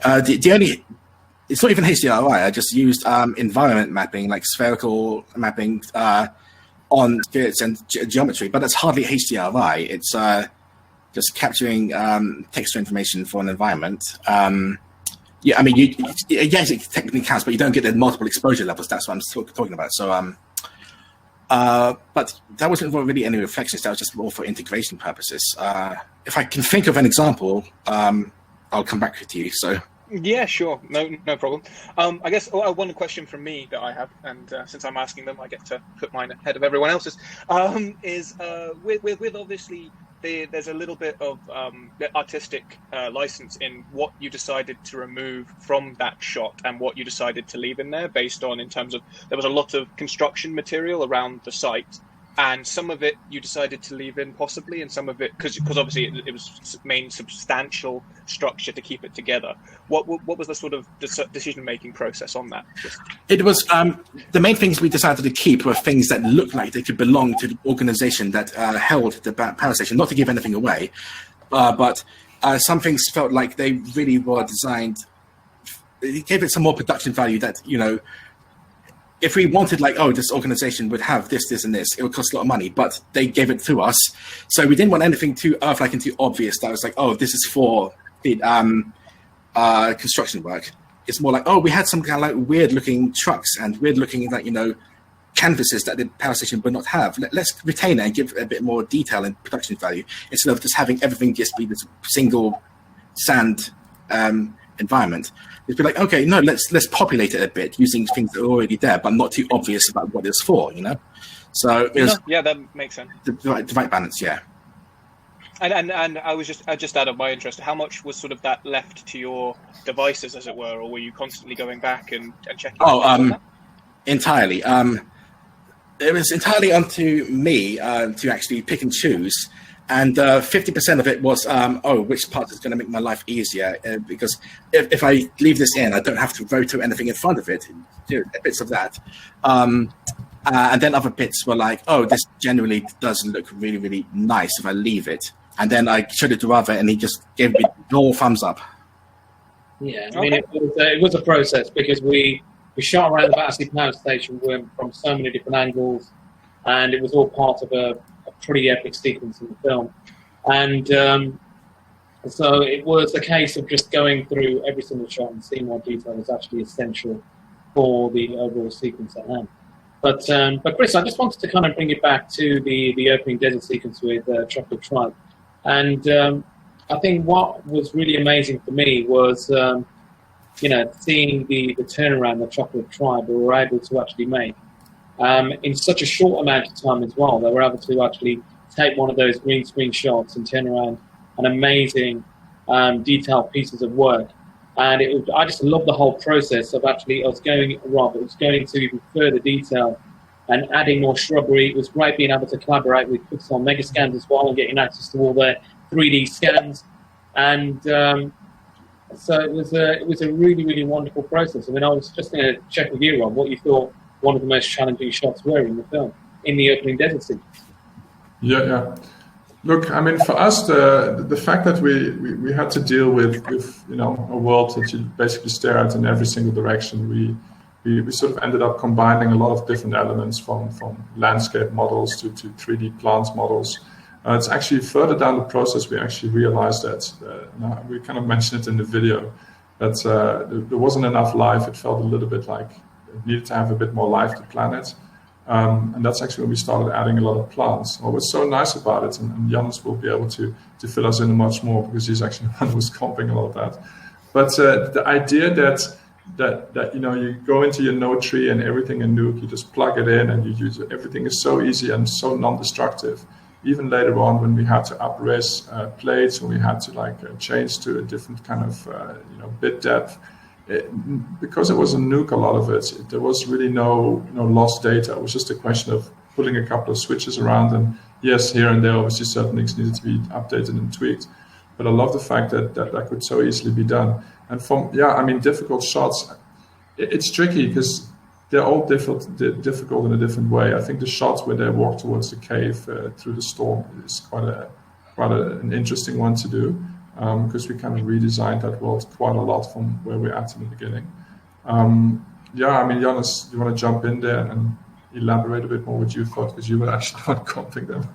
The only, it's not even HDRI. I just used environment mapping, like spherical mapping, on spirits and geometry, but that's hardly HDRI. It's just capturing texture information for an environment. Yeah, I mean, yes, it technically counts, but you don't get the multiple exposure levels. That's what I'm talking about. So, but that wasn't really any reflections. That was just more for integration purposes. If I can think of an example, I'll come back to you. So. Yeah, sure. No problem. I guess one question from me that I have, and since I'm asking them, I get to put mine ahead of everyone else's, is with obviously there's a little bit of artistic license in what you decided to remove from that shot and what you decided to leave in there, based on, in terms of, there was a lot of construction material around the site, and some of it you decided to leave in possibly, and some of it, because obviously it was main substantial structure to keep it together. What was the sort of decision-making process on that? It was, the main things we decided to keep were things that looked like they could belong to the organization that held the power station, not to give anything away, but some things felt like they really were designed, it gave it some more production value that, you know, if we wanted, like, oh, this organization would have this, this, and this, it would cost a lot of money, but they gave it to us. So we didn't want anything too earth-like and too obvious that was like, oh, this is for the construction work. It's more like, oh, we had some kind of like weird-looking trucks and weird-looking, like, you know, canvases that the power station would not have. Let's retain it and give a bit more detail and production value instead of just having everything just be this single sand environment. It'd be like, okay, no, let's populate it a bit using things that are already there, but not too obvious about what it's for, you know. So it was, yeah, that makes sense. The right balance, yeah. And I just out of my interest, how much was sort of that left to your devices, as it were, or were you constantly going back and checking? Oh, entirely. It was entirely onto me to actually pick and choose. And 50% of it was, which part is going to make my life easier? Because if I leave this in, I don't have to rotate anything in front of it, bits of that. And then other bits were like, oh, this generally doesn't look really, really nice if I leave it. And then I showed it to Ravi, and he just gave me the whole thumbs up. Yeah, I mean, it was a process, because we shot around the Battersea Power Station from so many different angles, and it was all part of a pretty epic sequence in the film. And so it was a case of just going through every single shot and seeing what detail was actually essential for the overall sequence at hand. But Chris, I just wanted to kind of bring it back to the opening desert sequence with Chocolate Tribe. And I think what was really amazing for me was, seeing the turnaround that Chocolate Tribe were able to actually make. In such a short amount of time as well, they were able to actually take one of those green screen shots and turn around an amazing detailed pieces of work. And I just love the whole process of actually Rob, it was going to even further detail and adding more shrubbery. It was great being able to collaborate with Pixel Mega Scans as well and getting access to all their 3D scans. And so it was a really, really wonderful process. I mean, I was just going to check with you, Rob, what you thought one of the most challenging shots were in the film, in the opening desert sequence. Yeah. Look, I mean, for us, the fact that we had to deal with a world that you basically stare at in every single direction, we sort of ended up combining a lot of different elements from landscape models to 3D plant models. It's actually further down the process we actually realized that, we kind of mentioned it in the video, that there wasn't enough life. It felt a little bit like it needed to have a bit more life to planet. And that's actually when we started adding a lot of plants. What was so nice about it, and Jannes will be able to fill us in much more because he's actually the one who was comping a lot of that. But the idea that you go into your node tree and everything in Nuke, you just plug it in and you use it. Everything is so easy and so non-destructive. Even later on when we had to up-res plates, when we had to change to a different kind of bit depth, because it was a Nuke, a lot of it, there was really no lost data. It was just a question of putting a couple of switches around, and yes, here and there, obviously certain things needed to be updated and tweaked. But I love the fact that could so easily be done. And difficult shots, it's tricky because they're all difficult in a different way. I think the shots where they walk towards the cave through the storm is quite an interesting one to do. Because we kind of redesigned that world quite a lot from where we're at in the beginning. Jannes, do you want to jump in there and elaborate a bit more what you thought, because you were actually not comping them.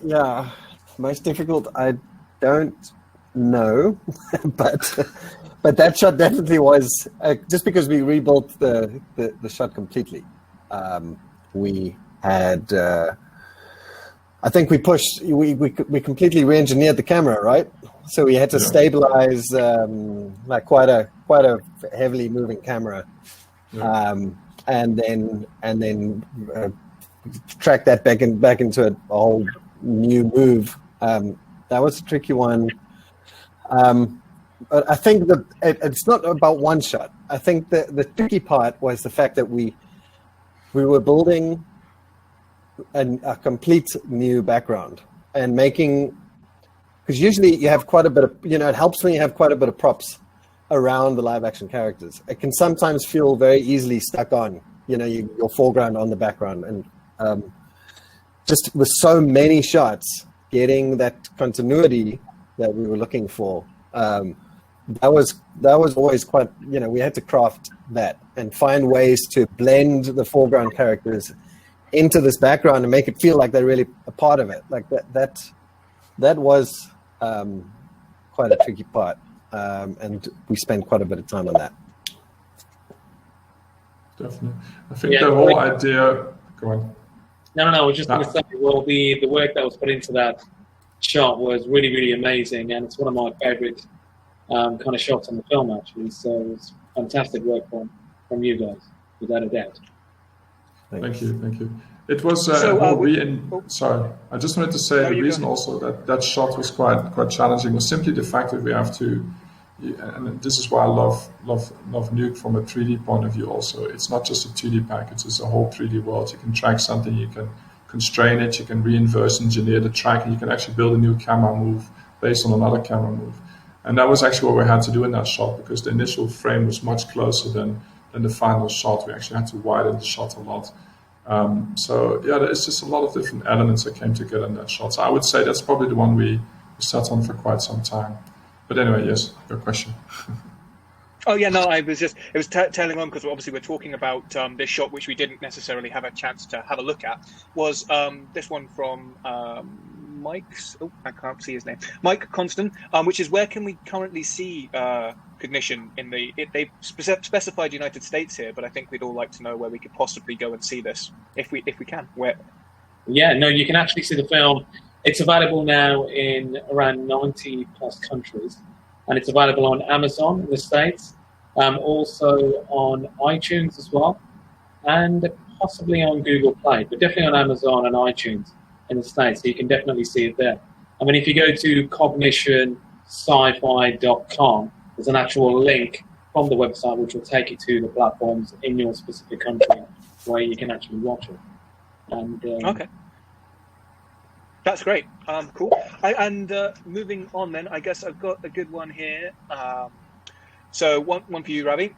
Yeah, most difficult, I don't know, but that shot definitely was, just because we rebuilt the shot completely. We had, I think we completely re-engineered the camera, right? So we had to stabilize like quite a heavily moving camera, and then track that back into a whole new move. That was a tricky one. But I think that it's not about one shot. I think that the tricky part was the fact that we were building a complete new background and making, because usually you have quite a bit of, it helps when you have quite a bit of props around the live action characters. It can sometimes feel very easily stuck on, your foreground on the background. And just with so many shots, getting that continuity that we were looking for, that was always quite, we had to craft that and find ways to blend the foreground characters into this background and make it feel like they're really a part of it. Like that was quite a tricky part, and we spent quite a bit of time on that. Definitely. I think the whole idea... Go on. No, I was just going to say, well, the work that was put into that shot was really, really amazing, and it's one of my favourite kind of shots on the film, actually. So it was fantastic work from you guys, without a doubt. Thank you. It was sorry, I just wanted to say the reason also that shot was quite challenging was simply the fact that we have to, and this is why I love Nuke from a 3D point of view also. It's not just a 2D package, it's a whole 3D world. You can track something, you can constrain it, you can re-inverse engineer the track, and you can actually build a new camera move based on another camera move. And that was actually what we had to do in that shot, because the initial frame was much closer than the final shot. We actually had to widen the shot a lot. So yeah, there's just a lot of different elements that came together in that shot. So I would say that's probably the one we sat on for quite some time. But anyway, yes, your question. Oh yeah, no, it was tailing on, because obviously we're talking about this shot, which we didn't necessarily have a chance to have a look at, was this one from Mike's, I can't see his name, Mike Constant, which is where can we currently see Cognition in they specified United States here, but I think we'd all like to know where we could possibly go and see this, if we can. Where? Yeah, no, you can actually see the film. It's available now in around 90 plus countries, and it's available on Amazon in the States, also on iTunes as well, and possibly on Google Play, but definitely on Amazon and iTunes in the States, so you can definitely see it there. I mean, if you go to cognitionsci-fi.com, there's an actual link from the website which will take you to the platforms in your specific country where you can actually watch it. And okay. That's great. Cool. And moving on then, I guess I've got a good one here. So one for you, Ravi.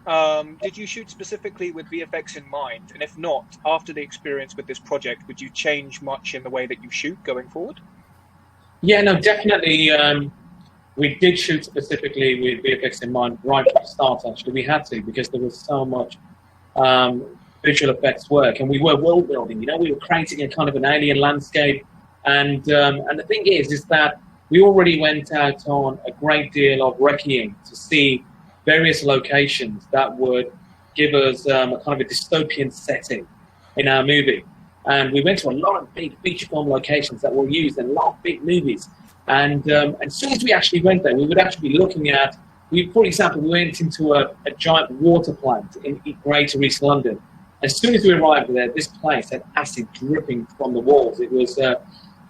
Did you shoot specifically with VFX in mind? And if not, after the experience with this project, would you change much in the way that you shoot going forward? Yeah, no, definitely. We did shoot specifically with VFX in mind right from the start, actually. We had to, because there was so much visual effects work. And we were world building, we were creating a kind of an alien landscape. And the thing is that we already went out on a great deal of recceing to see various locations that would give us a kind of a dystopian setting in our movie. And we went to a lot of big feature film locations that were used in a lot of big movies. And as soon as we actually went there, we would actually be looking at, for example, we went into a giant water plant in Greater East London. As soon as we arrived there, this place had acid dripping from the walls. It was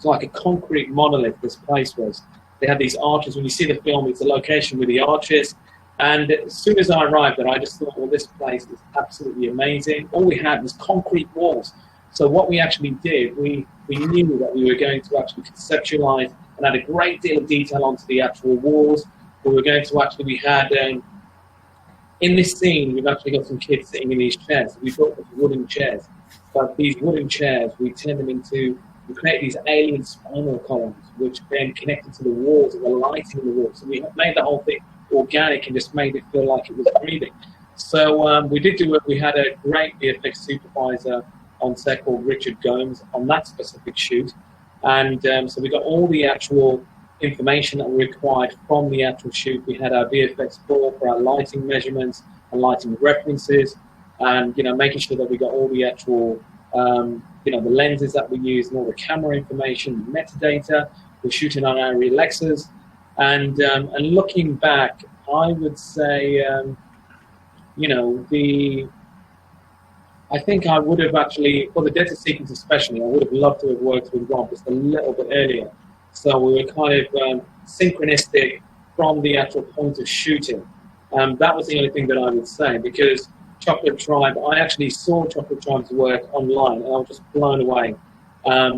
like a concrete monolith, this place was. They had these arches. When you see the film, it's a location with the arches. And as soon as I arrived there, I just thought, well, this place is absolutely amazing. All we had was concrete walls. So what we actually did, we knew that we were going to actually conceptualize and add a great deal of detail onto the actual walls. We had, in this scene, we've actually got some kids sitting in these chairs. We built these wooden chairs. But these wooden chairs, we create these alien spinal columns, which then connected to the walls and the lighting in the walls. So we made the whole thing organic and just made it feel like it was breathing. So we did do it. We had a great VFX supervisor on set called Richard Gomes on that specific shoot. And so we got all the actual information that we required from the actual shoot. We had our VFX board for our lighting measurements and lighting references, and making sure that we got all the actual the lenses that we used and all the camera information, metadata. We're shooting on our Alexas, and looking back, I would say I think I would have actually, for the desert sequence especially, I would have loved to have worked with Rob just a little bit earlier. So we were kind of synchronistic from the actual point of shooting. That was the only thing that I would say, because Chocolate Tribe, I actually saw Chocolate Tribe's work online, and I was just blown away by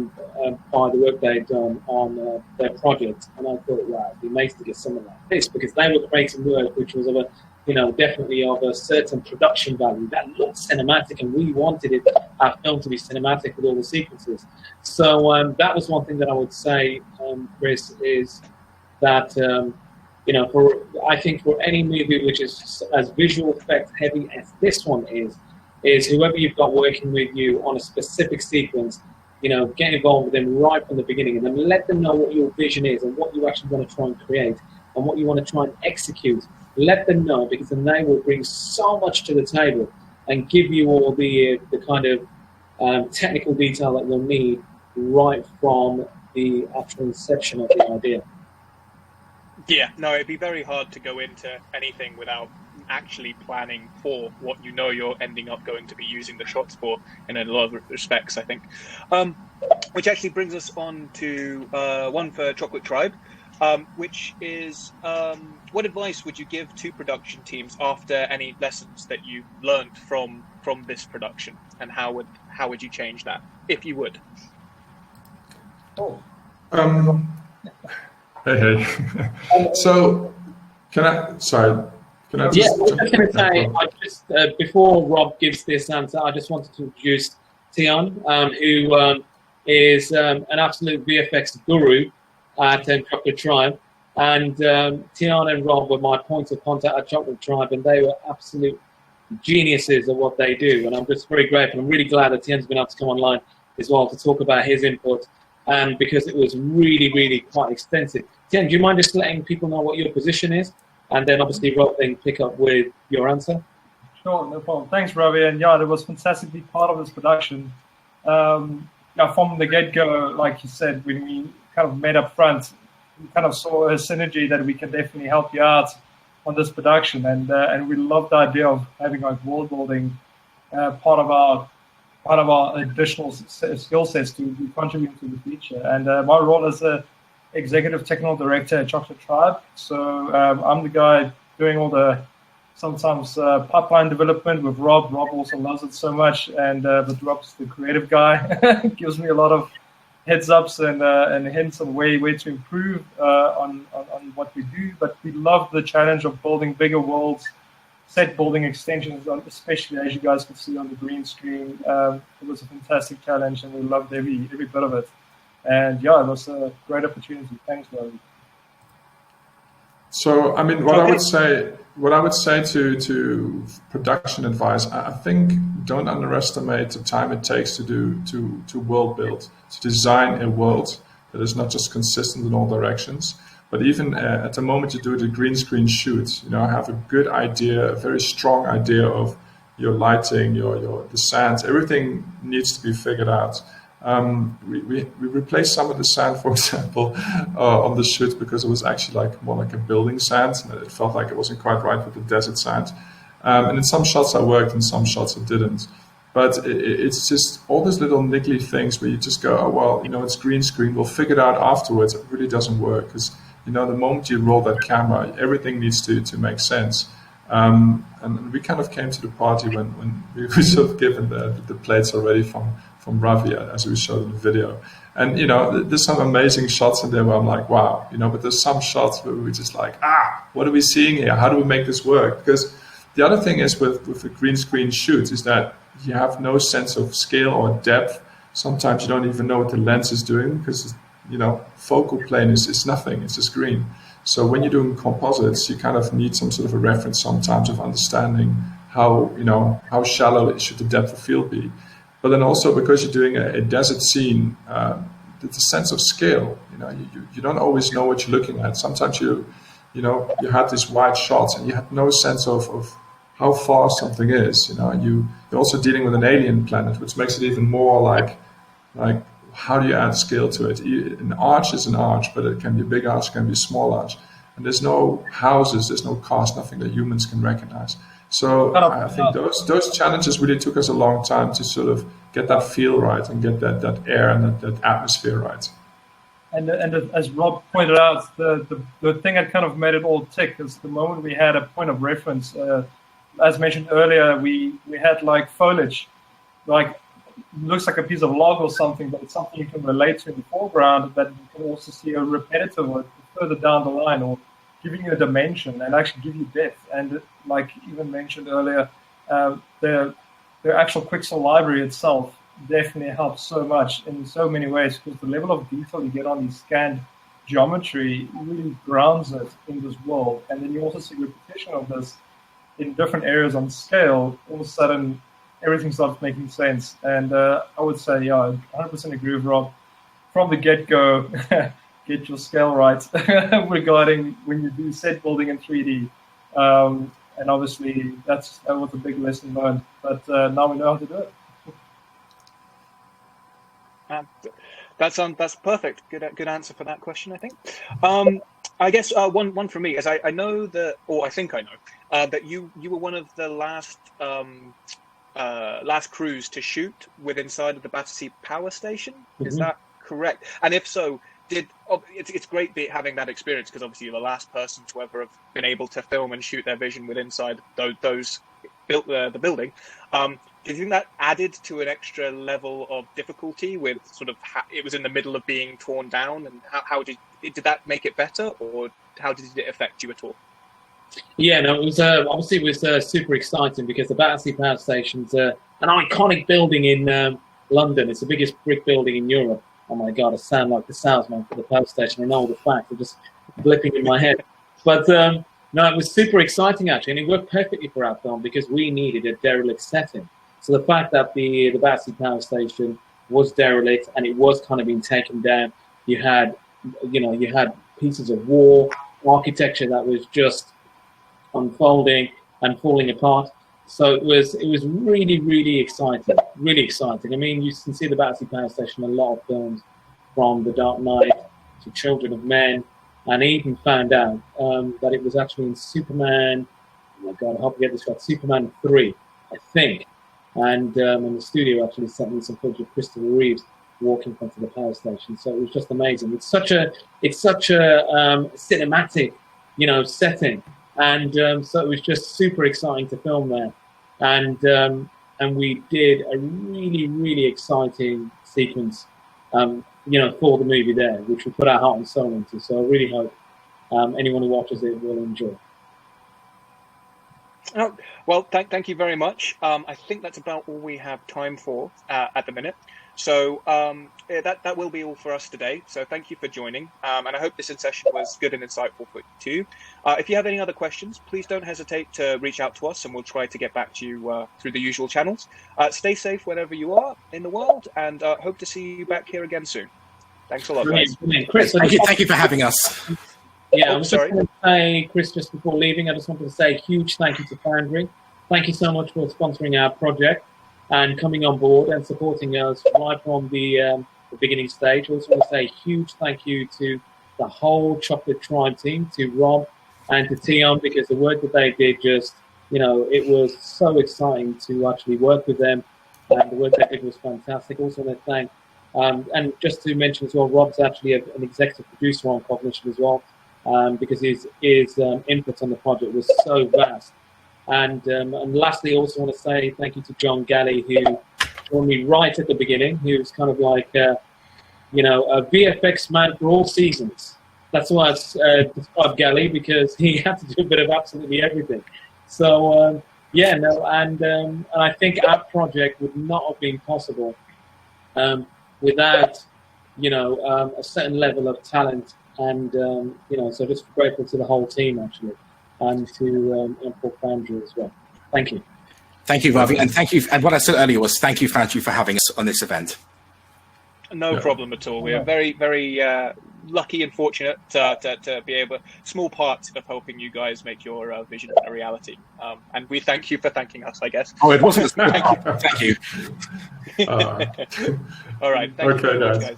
the work they'd done on their project. And I thought, wow, it'd be amazing to get something like this, because they were creating work which was of a definitely of a certain production value that looked cinematic, and we wanted our film to be cinematic with all the sequences. So that was one thing that I would say, Chris, is that I think for any movie which is as visual effects heavy as this one is whoever you've got working with you on a specific sequence, get involved with them right from the beginning, and then let them know what your vision is and what you actually want to try and create and what you want to try and execute. Let them know, because then they will bring so much to the table and give you all the kind of technical detail that you'll need right from the actual inception of the idea. Yeah, no, it'd be very hard to go into anything without actually planning for what you're ending up going to be using the shots for in a lot of respects, I think. Which actually brings us on to one for Chocolate Tribe, which is what advice would you give to production teams after any lessons that you learned from this production, and how would you change that, if you would? Hey. So, can I just... Yeah, I was just going to say, before Rob gives this answer, I just wanted to introduce Tiaan, who is an absolute VFX guru at Chocolate Tribe. And Tiaan and Rob were my points of contact at Chocolate Tribe, and they were absolute geniuses at what they do. And I'm just very grateful. I'm really glad that Tiaan's been able to come online as well to talk about his input, because it was really, really quite extensive. Tiaan, do you mind just letting people know what your position is? And then obviously Rob then pick up with your answer. Sure, no problem. Thanks, Ravi. And yeah, it was fantastic to be part of this production. From the get-go, like you said, when we kind of met up front, we kind of saw a synergy that we can definitely help you out on this production, and we love the idea of having like world building part of our additional skill sets to be contributing to the feature. And my role as a executive technical director at Chocolate Tribe, so I'm the guy doing all the sometimes pipeline development with Rob. Rob also loves it so much, but Rob's the creative guy, gives me a lot of heads ups and hints on where to improve on what we do. But we love the challenge of building bigger worlds, set building extensions, especially as you guys can see on the green screen. It was a fantastic challenge, and we loved every bit of it. And yeah, it was a great opportunity. Thanks, Ravi. So, I mean, what I would say to production advice, I think don't underestimate the time it takes to world build, to design a world that is not just consistent in all directions, but even at the moment you do the green screen shoot, have a good idea, a very strong idea of your lighting, the sands, everything needs to be figured out. We replaced some of the sand, for example, on the shoot, because it was actually more like a building sand, and it felt like it wasn't quite right with the desert sand. And in some shots I worked, in some shots I didn't. But it's just all these little niggly things where you just go, oh well, it's green screen, we'll figure it out afterwards. It really doesn't work, because the moment you roll that camera, everything needs to make sense. And we kind of came to the party when we were sort of given the plates already from Ravi, as we showed in the video. And, there's some amazing shots in there where I'm like, wow, but there's some shots where we're just like, what are we seeing here? How do we make this work? Because the other thing is with the green screen shoots is that you have no sense of scale or depth. Sometimes you don't even know what the lens is doing, because, focal plane is nothing, it's just green. So when you're doing composites, you kind of need some sort of a reference sometimes of understanding how shallow should the depth of field be. But then also because you're doing a desert scene, the sense of scale, you don't always know what you're looking at. Sometimes you had these wide shots and you had no sense of how far something is. You're also dealing with an alien planet, which makes it even more like how do you add scale to it? An arch is an arch, but it can be a big arch, it can be a small arch. And there's no houses, there's no cars, nothing that humans can recognize. So I think those challenges really took us a long time to sort of get that feel right and get that air and that atmosphere right. And as Rob pointed out, the thing that kind of made it all tick is the moment we had a point of reference. As mentioned earlier, we had like foliage, like looks like a piece of log or something, but it's something you can relate to in the foreground that you can also see a repetitive or further down the line, or giving you a dimension and actually give you depth. And like even mentioned earlier, the actual Quixel library itself definitely helps so much in so many ways, because the level of detail you get on these scanned geometry really grounds it in this world. And then you also see repetition of this in different areas on scale. All of a sudden, everything starts making sense. And I would say, yeah, 100% agree with Rob. From the get-go, get your scale right regarding when you do set building in 3D. And obviously, that was a big lesson learned. But now we know how to do it. That's perfect. Good answer for that question, I think. I guess one for me is I know that, or I think I know, that you were one of the last crews to shoot inside of the Battersea power station. Mm-hmm. Is that correct? And if so, it's great having that experience, because obviously you're the last person to ever have been able to film and shoot their vision inside those built the building. Do you think that added to an extra level of difficulty with sort of it was in the middle of being torn down, and how did that make it better, or how did it affect you at all? Yeah, no, it was obviously it was super exciting, because the Battersea Power Station's an iconic building in London. It's the biggest brick building in Europe. Oh my God, I sound like the salesman for the power station. I know all the facts are just blipping in my head. But no, it was super exciting actually, and it worked perfectly for our film because we needed a derelict setting. So the fact that the Battersea Power Station was derelict and it was kind of being taken down, you had pieces of war, architecture that was just unfolding and falling apart. So it was really, really exciting, really exciting. I mean, you can see the Battersea Power Station in a lot of films, from The Dark Knight to Children of Men, and I even found out that it was actually in Superman, oh my God, I hope I get this right, Superman 3, I think. And the studio actually sent me some footage of Christopher Reeves walking onto the power station. So it was just amazing. It's such a cinematic, setting. And so it was just super exciting to film there. And we did a really, really exciting sequence, for the movie there, which we put our heart and soul into. So I really hope anyone who watches it will enjoy. Oh, well, thank you very much. I think that's about all we have time for at the minute. So that will be all for us today. So thank you for joining. And I hope this session was good and insightful for you too. If you have any other questions, please don't hesitate to reach out to us, and we'll try to get back to you through the usual channels. Stay safe wherever you are in the world, and hope to see you back here again soon. Thanks a lot, guys. Chris, thank you for having us. Yeah, I was just going to say, Chris, just before leaving, I just wanted to say a huge thank you to Foundry. Thank you so much for sponsoring our project and coming on board and supporting us right from the beginning stage. I also want to say a huge thank you to the whole Chocolate Tribe team, to Rob and to Tiaan, because the work that they did just, it was so exciting to actually work with them, and the work they did was fantastic. Also want to thank, and just to mention as well, Rob's actually an executive producer on Cognition as well, because his input on the project was so vast. And lastly, also want to say thank you to John Gallie, who joined me right at the beginning. He was kind of like, a VFX man for all seasons. That's why I described Gallie, because he had to do a bit of absolutely everything. So, and I think our project would not have been possible without, a certain level of talent. And, so just grateful to the whole team, actually, and to for Foundry as well. Thank you. Thank you, Ravi, and thank you. And what I said earlier was thank you, Foundry, for having us on this event. No problem at all. We are very, very lucky and fortunate to be able, small part of helping you guys make your vision a reality. And we thank you for thanking us, I guess. Oh, it wasn't a small part. Thank you. All right. Thank you very much, guys.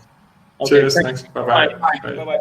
Cheers. Thanks. Bye-bye. Bye-bye.